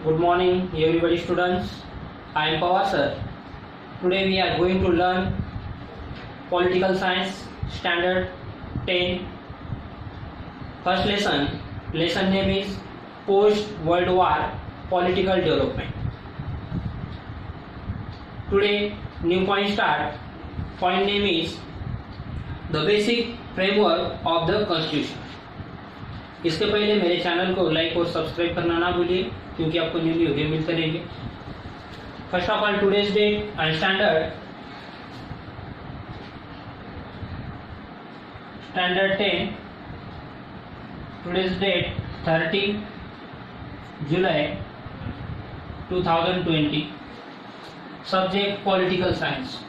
Good morning, everybody, students. I am Pawar sir. Today we are going to learn Political Science Standard 10. First lesson. Lesson name is Post World War Political Development. Today new point start. Point name is the basic framework of the Constitution. इसके पहले मेरे channel को like और subscribe करना ना भूलिए क्योंकि आपको न्यू वीडियो मिलते रहेंगे. First of all today's date and standard 10. Today's date 30 July 2020. Subject political science.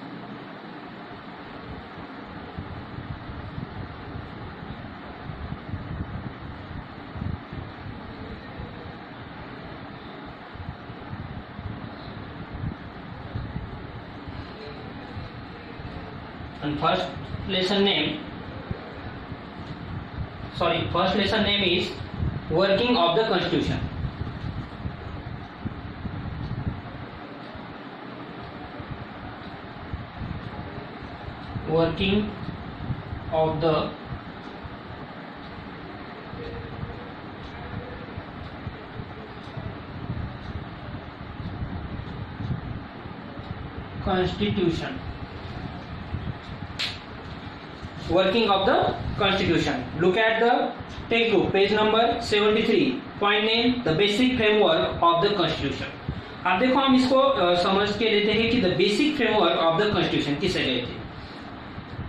And first lesson name is working of the Constitution. Working of the Constitution. Working of the Constitution. Look at the textbook, page number 73. Point name the basic framework of the Constitution. अब देखो हम इसको समझ के लेते हैं कि the basic framework of the Constitution किसे कहते हैं.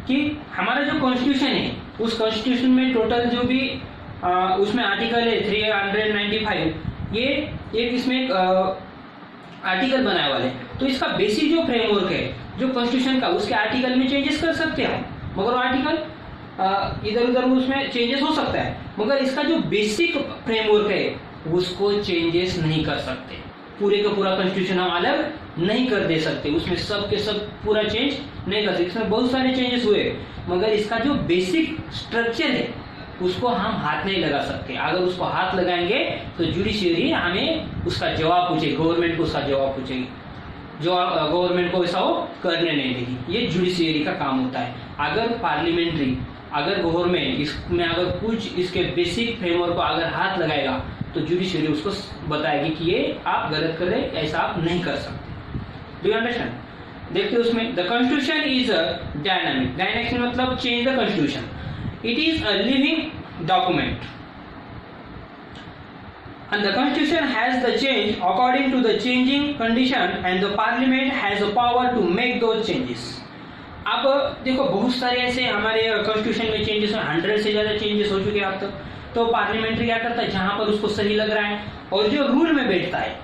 कि हमारा जो कॉन्स्टिट्यूशन है उस कॉन्स्टिट्यूशन में टोटल जो भी उसमें आर्टिकल है 395, ये एक इसमें आर्टिकल बनाए वाले. तो इसका बेसिक जो फ्रेमवर्क है जो कॉन्स्टिट्यूशन का, उसके आर्टिकल में चेंजेस कर सकते हैं मगर आर्टिकल इधर उधर उसमें चेंजेस हो सकता है, मगर इसका जो बेसिक फ्रेमवर्क है उसको चेंजेस नहीं कर सकते. पूरे का पूरा कॉन्स्टिट्यूशन हम अलग नहीं कर दे सकते, उसमें सब के सब पूरा चेंज नहीं कर सकते. इसमें बहुत सारे चेंजेस हुए मगर इसका जो बेसिक स्ट्रक्चर है उसको हम हाथ नहीं लगा सकते. अगर उसको हाथ लगाएंगे तो जुडिशियरी हमें उसका जवाब पूछेगी, गवर्नमेंट को उसका जवाब पूछेगी, जो गवर्नमेंट को ऐसा वो करने नहीं देगी. ये जुडिशियरी का काम होता है. अगर गवर्नमेंट इसमें अगर कुछ इसके बेसिक फ्रेमवर्क को अगर हाथ लगाएगा तो जुडिशियरी उसको बताएगी कि ये आप गलत कर रहे, ऐसा आप नहीं कर सकते. Do you understand? देखते उसमें the constitution is a dynamic. Dynamic मतलब change the constitution. It is a living document and the constitution has the change according to the changing condition and the parliament has a power to make those changes. अब देखो बहुत सारे ऐसे हमारे constitution में changes, 100 से ज्यादा changes हो चुके हैं अब तक. तो पार्लियामेंट्री क्या करता है, जहां पर उसको सही लग रहा है और जो रूल में बैठता है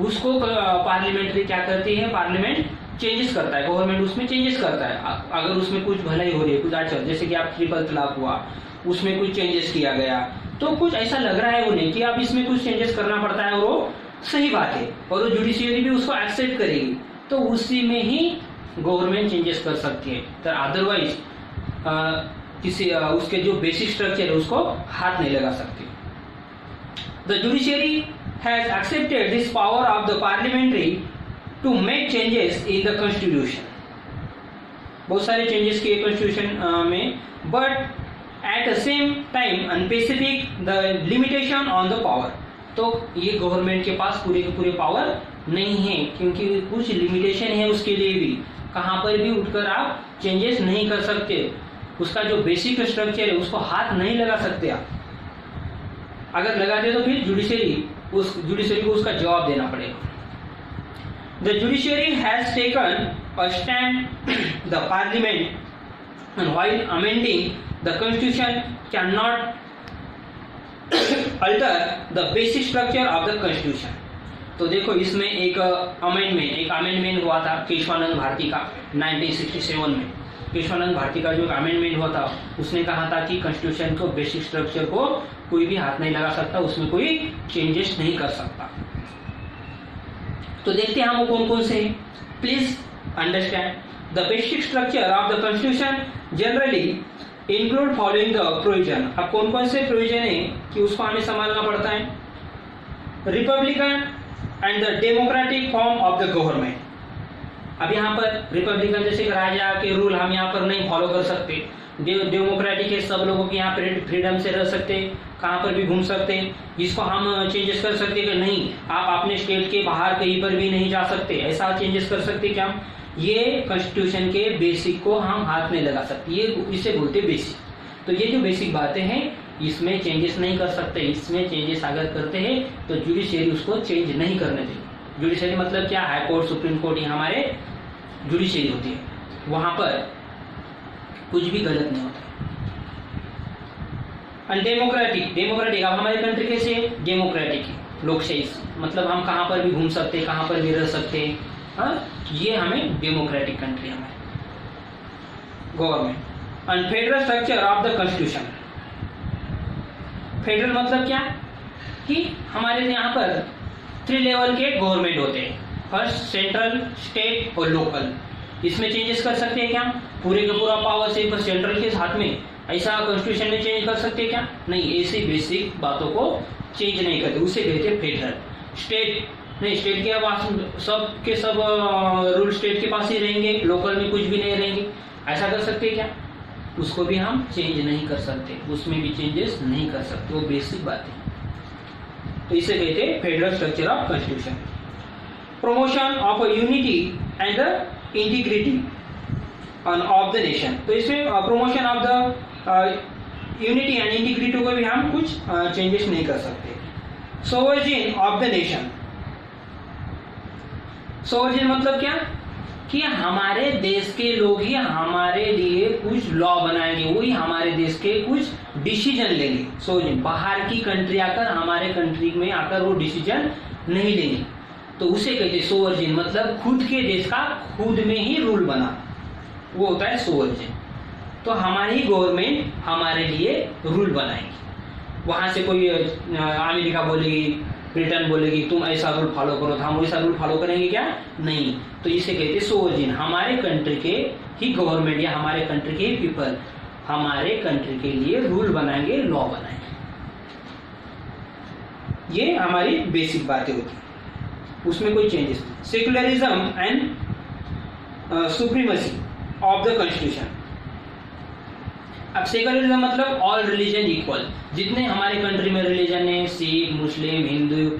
उसको पार्लियामेंट्री क्या करती है, पार्लियामेंट चेंजेस करता है, गवर्नमेंट उसमें चेंजेस करता है. अगर उसमें कुछ भलाई हो रही है, कुछ अच्छा, जैसे कि आप ट्रिपल तलाक हुआ उसमें कुछ चेंजेस किया गया तो कुछ ऐसा लग रहा है उन्हें कि आप इसमें कुछ चेंजेस करना पड़ता है और वो सही बात है और वो जुडिशियरी भी उसको एक्सेप्ट करेगी तो उसी में ही गवर्नमेंट चेंजेस कर सकती है. तो अदरवाइज किसी उसके जो बेसिक स्ट्रक्चर है उसको हाथ नहीं लगा सकती. The judiciary has accepted this power of the parliamentary to make changes in the constitution. बहुत सारे चेंजेस किए कॉन्स्टिट्यूशन में, but at the same time unspecific the limitation on the power. तो ये गवर्नमेंट के पास पूरे के पूरे पावर नहीं है क्योंकि कुछ लिमिटेशन है उसके लिए भी. कहां पर भी उठकर आप चेंजेस नहीं कर सकते. उसका जो बेसिक स्ट्रक्चर है उसको हाथ नहीं लगा सकते आप. अगर लगाते तो फिर जुडिशियरी को उसका जवाब देना पड़ेगा. The judiciary has taken a stand the parliament and while amending the constitution cannot alter the basic structure of the constitution. तो देखो इसमें एक अमेंडमेंट हुआ था केशवानंद भारती का 1967 में. केशवानंद भारती का जो अमेंडमेंट हुआ था उसने कहा था कि कॉन्स्टिट्यूशन को बेसिक स्ट्रक्चर को कोई भी हाथ नहीं लगा सकता, उसमें कोई चेंजेस नहीं कर सकता. तो देखते हैं हम वो कौन कौन से हैं. Please understand the basic structure of the constitution generally include following the provision. अब कौन कौन से प्रोविजन है कि उसको हमें संभालना पड़ता है. Republican and the democratic form of the government. अब यहाँ पर रिपब्लिकन जैसे राजा के रूल हम यहाँ पर नहीं फॉलो कर सकते। डेमोक्रेटिक है, सब लोगों के यहाँ पर फ्रीडम से रह सकते, कहाँ पर भी घूम सकते। इसको हम चेंजेस कर सकते कि नहीं, आप अपने स्टेट के बाहर कहीं पर भी नहीं जा सकते, ऐसा चेंजेस कर सकते क्या? ये कॉन्स्टिट्यूशन के बेसिक को हम हाथ में लगा सकते, ये इसे बोलते बेसिक। तो ये जो बेसिक बातें हैं इसमें चेंजेस नहीं कर सकते। इसमें चेंजेस अगर करते हैं तो जुडिशियरी उसको चेंज नहीं करने देगी। जुडिशियरी मतलब क्या? हाई कोर्ट, सुप्रीम कोर्ट, ये हमारे जुडिशियरी होती है, वहां पर कुछ भी गलत नहीं होता। डेमोक्रेटिक अब हमारी कंट्री कैसे है? डेमोक्रेटिक है, लोकशाही, मतलब हम कहाँ पर भी घूम सकते, कहाँ पर भी रह सकते। ये हमें डेमोक्रेटिक कंट्री हमारी government. And federal structure of the constitution. Federal मतलब क्या? कि हमारे यहाँ पर 3 लेवल के गवर्नमेंट होते हैं, फर्स्ट, सेंट्रल, स्टेट और लोकल। इसमें चेंजेस कर सकते हैं क्या? पूरे का पूरा पावर सिर्फ सेंट्रल के हाथ में, ऐसा कॉन्स्टिट्यूशन में चेंज कर सकते हैं क्या? नहीं, ऐसी बेसिक बातों को चेंज नहीं करते, उसे कहते हैं फेडरल। स्टेट नहीं, स्टेट के पास सब के सब रूल स्टेट के पास ही रहेंगे, लोकल में कुछ भी नहीं रहेंगे, ऐसा कर सकते हैं क्या? उसको भी हम चेंज नहीं कर सकते, उसमें भी चेंजेस नहीं कर सकते, वो बेसिक बात है। तो इसे कहते हैं federal structure of constitution. Promotion of unity and the integrity of the nation. तो इसमें promotion of the unity and integrity को भी हम कुछ चेंजेस नहीं कर सकते। सोवर्जिन ऑफ द नेशन। सोवर्जिन मतलब क्या? कि हमारे देश के लोग ही हमारे लिए कुछ लॉ बनाएंगे, वही हमारे देश के कुछ डिसीजन लेंगे। सोवर्जिन, बाहर की कंट्री आकर हमारे कंट्री में आकर वो डिसीजन नहीं लेंगे, तो उसे कहते हैं सोवर्जिन। मतलब खुद के देश का खुद में ही रूल बना, वो होता है सोवर्जिन। तो हमारी गवर्नमेंट हमारे लिए रूल बनाएगी, वहां से कोई अमेरिका बोलेगी, ब्रिटेन बोलेगी तुम ऐसा रूल फॉलो करो, तो हम वैसा रूल फॉलो करेंगे क्या? नहीं। तो इसे कहते हैं सोवर्जिन। हमारे कंट्री के ही गवर्नमेंट या हमारे कंट्री के ही पीपल हमारे कंट्री के लिए रूल बनाएंगे, लॉ बनाएंगे। ये हमारी बेसिक बातें होती है, उसमें कोई चेंजेस नहीं। Secularism and supremacy of the constitution. अब सेक्युलरिज्म मतलब ऑल रिलीजन इक्वल, जितने हमारे कंट्री में रिलीजन है, सिख, मुस्लिम, हिंदू,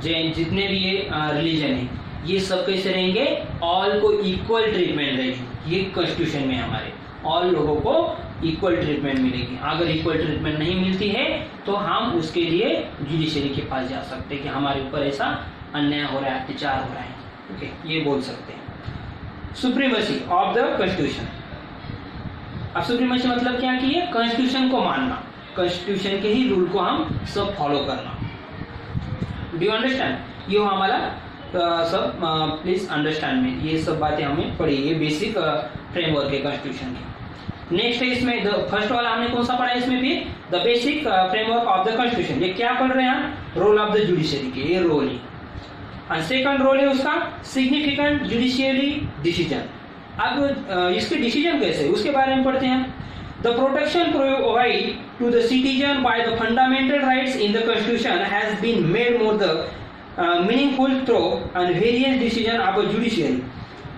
जैन, जितने भी ये रिलीजन है, ये सब कैसे रहेंगे? ऑल को इक्वल ट्रीटमेंट रहेगी। ये कॉन्स्टिट्यूशन में हमारे ऑल लोगों को इक्वल ट्रीटमेंट मिलेगी। अगर इक्वल ट्रीटमेंट नहीं मिलती है तो हम उसके लिए जुडिशरी के पास जा सकते हैं कि हमारे ऊपर ऐसा अन्याय हो रहा है, अत्याचार हो रहा है। ओके, ये बोल सकते हैं। Supremacy of the constitution. अब सुप्रीमेसी मतलब क्या? कि ये कॉन्स्टिट्यूशन को मानना, कॉन्स्टिट्यूशन के ही रूल को हम सब फॉलो करना। Do you understand? ये हमारा सब प्लीज अंडरस्टैंड में ये सब बातें हमें पढ़ी, ये बेसिक फ्रेमवर्क है कॉन्स्टिट्यूशन की। नेक्स्ट है इसमें फर्स्ट वाला हमने कौन सा पढ़ा है इसमें? फिर the basic framework of the constitution. ये क्या पढ़ रहे हैं? रोल ऑफ द जुडिशरी के, ये रोल है। और सेकंड रोल है उसका सिग्निफिकेंट जुडिशियरी डिसीजन। अब इसके डिसीजन कैसे है उसके बारे में पढ़ते हैं। The protection provide to the citizen by the fundamental rights in the constitution has been made more the meaningful through and various decision of a judiciary.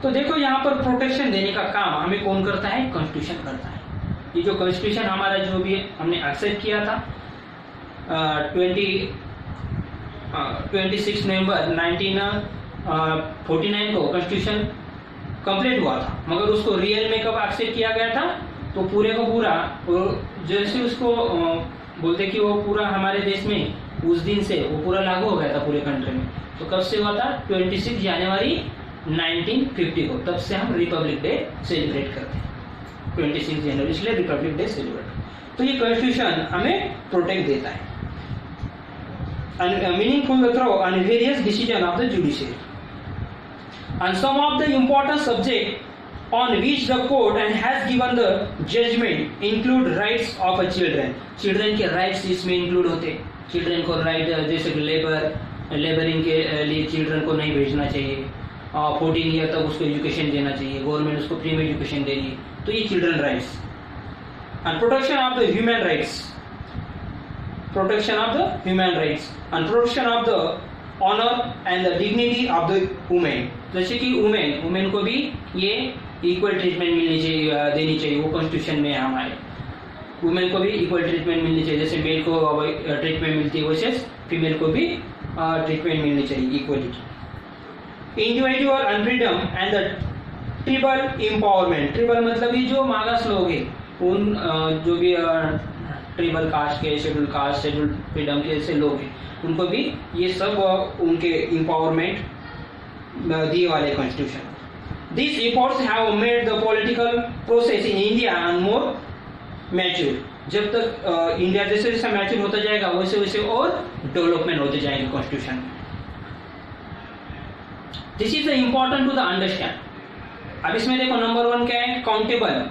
तो देखो यहाँ पर प्रोटेक्शन देने का काम हमें कौन करता है? कॉन्स्टिट्यूशन करता है। ये जो कॉन्स्टिट्यूशन हमारा जो भी हमने एक्सेप्ट किया था 26 नवंबर 1949 को कॉन्स्टिट्यूशन कंप्लीट हुआ था, मगर उसको रियल में कब एक्सेप्ट किया गया था? तो पूरे को पूरा जैसे उसको बोलते कि वो पूरा हमारे देश में उस दिन से वो पूरा लागू हो गया था पूरे कंट्री में। तो कब से हुआ था? 26 जनवरी 1950 को। तब से हम रिपब्लिक डे सेलिब्रेट करते हैं 26 जनवरी, इसलिए रिपब्लिक डे सेलिब्रेट। तो ये कॉन्स्टिट्यूशन हमें प्रोटेक्ट देता है meaningful through and various decision of the judiciary and some of the important subject on which the court and has given the judgment include rights of a children. Children के rights इसमें include होते। Children को right जैसे कि labouring के लिए children को नहीं भेजना चाहिए, 14 ईयर तक उसको एजुकेशन देना चाहिए, गवर्नमेंट उसको फ्री में एजुकेशन देगी। तो ये children rights. And protection of the human rights, protection of the human rights and protection of the honour and the dignity of the women. जैसे कि वुमेन को भी ये इक्वल ट्रीटमेंट मिलनी चाहिए, देनी चाहिए, वो कॉन्स्टिट्यूशन में है हमारे। वुमेन को भी इक्वल ट्रीटमेंट मिलनी चाहिए, जैसे मेल को ट्रीटमेंट मिलती है वैसे फीमेल को भी ट्रीटमेंट मिलनी चाहिए, equality. Individual and freedom and the tribal empowerment. Tribal मतलब ये जो मागास लोग हैं, उन जो भी ट्रिबल कास्ट के, शेड्यूल कास्ट, शेड्यूल फ्रीडम के ऐसे लोग हैं, उनको भी ये सब उनके एम्पावरमेंट दिए वाले constitution. This efforts have made the political process in India more mature. जब तक इंडिया जैसे जैसे मैच्योर होता जाएगा वैसे वैसे और डेवलपमेंट होते जाएंगे कॉन्स्टिट्यूशन में। This is important to the understand. अब इसमें देखो नंबर 1 क्या है, काउंटेबल।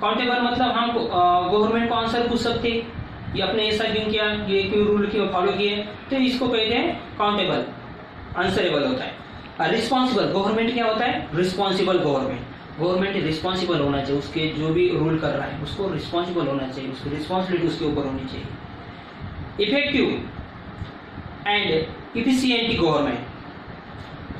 काउंटेबल मतलब हम गवर्नमेंट को आंसर पूछ सकते, ये अपने ऐसा क्यों किया, ये क्यों रूल क्यों फॉलो किए, तो इसको कहते हैं काउंटेबल, आंसरेबल होता है। रिस्पॉन्सिबल, गवर्नमेंट क्या होता है, रिस्पॉन्सिबल गवर्नमेंट। गवर्नमेंट रिस्पॉन्सिबल होना चाहिए, उसके जो भी रूल कर रहा है उसको रिस्पॉन्सिबल होना चाहिए, उसकी रिस्पॉन्सिबिलिटी उसके ऊपर होनी चाहिए। Effective and efficient government.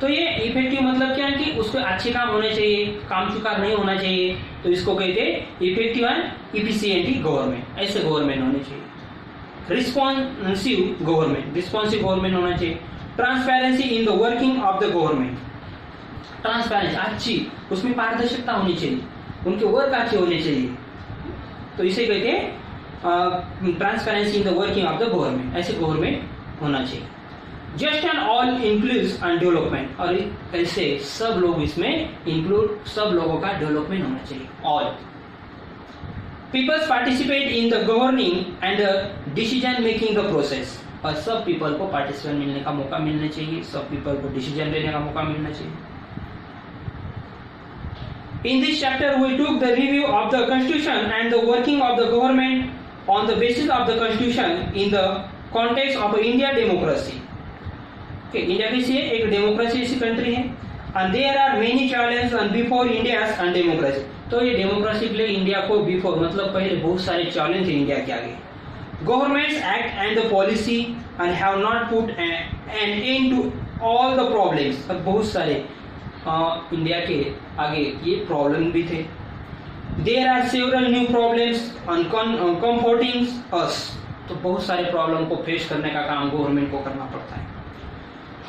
तो ये इफेक्टिव मतलब क्या है कि उसको अच्छे काम होने चाहिए, काम चुकार नहीं होना चाहिए, तो इसको कहते हैं इफेक्टिव एंड इफिशिएंट गवर्नमेंट, ऐसे गवर्नमेंट होनी चाहिए। रिस्पॉन्सिव गवर्नमेंट, रिस्पॉन्सिव गवर्नमेंट होना चाहिए। Transparency in the working of the government. Transparency अच्छी, उसमें पारदर्शिता होनी चाहिए, उनके वर्क अच्छे होने चाहिए, तो इसे कहते हैं transparency in the working of the government, ऐसे गवर्नमेंट होना चाहिए। Just and all includes and development, और ऐसे सब लोग इसमें इंक्लूड, सब लोगों का डेवलपमेंट होना चाहिए। All peoples participate in the governing and decision making the process, और सब पीपल को पार्टिसिपेट मिलने का मौका मिलना चाहिए, सब पीपल को डिसीजन लेने का मौका मिलना चाहिए। In this chapter, we took the review of the Constitution and the working of the government on the basis of the Constitution in the context of India democracy. Okay, India कैसी है, एक democracy ऐसी country है, and there are many challenges and before India's and democracy. तो ये democracy के लिए India को बिफोर मतलब पहले बहुत सारे चैलेंज थे इंडिया के आगे। Governments act and the policy and have not put an end to all the problems. अब बहुत सारे इंडिया के आगे ये प्रॉब्लम भी थे। There are several new problems and comforting us. तो बहुत सारे प्रॉब्लम को फेस करने का काम गवर्नमेंट को करना पड़ता है।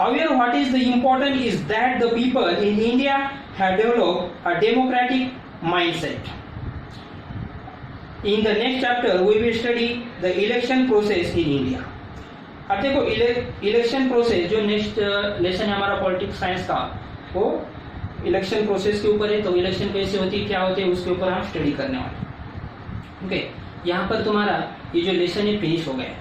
However, what is the important is that the people in India have developed a democratic mindset. In the next chapter, we will study the election process in India. अब देखो इलेक्शन प्रोसेस, जो next lesson है हमारा politics science का, वो election process के ऊपर है। तो इलेक्शन कैसे होती है, क्या होते हैं, उसके ऊपर हम स्टडी करने वाले। ओके, यहाँ पर तुम्हारा ये जो लेसन है फिनिश हो गया।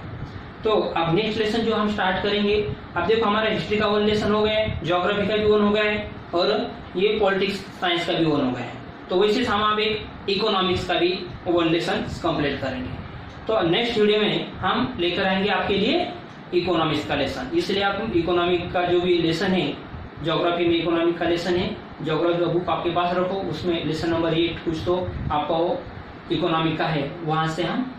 तो अब नेक्स्ट लेसन जो हम स्टार्ट करेंगे, अब देखो हमारा हिस्ट्री का 1 लेसन हो गया है, ज्योग्राफी का भी 1 हो गया है, और ये पॉलिटिक्स साइंस का भी 1 हो गया है। तो वैसे हम अब एक इकोनॉमिक्स का भी 1 लेसन कंप्लीट करेंगे। तो नेक्स्ट वीडियो में हम लेकर आएंगे आपके लिए इकोनॉमिक्स का लेसन। इसलिए आप इकोनॉमिक का जो भी लेसन है, ज्योग्राफी में इकोनॉमिक का लेसन है, ज्योग्राफी का बुक आपके पास रखो, उसमें लेसन नंबर 8 कुछ तो आपका वो इकोनॉमिक का है, वहाँ से हम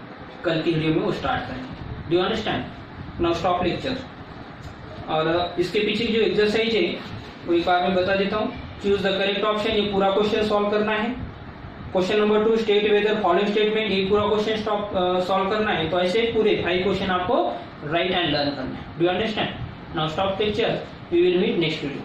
कल की वीडियो में वो स्टार्ट करेंगे। Do you understand? Now stop lecture. और इसके पीछे जो एक्सरसाइज है वो एक बार मैं बता देता हूँ। चूज द करेक्ट ऑप्शन, ये पूरा क्वेश्चन सॉल्व करना है। Question number 2, state whether following statement, ये पूरा क्वेश्चन सॉल्व करना है। तो ऐसे पूरे 5 क्वेश्चन आपको राइट एंड लर्न करना है। Do you understand? Now stop lecture, we will meet next video.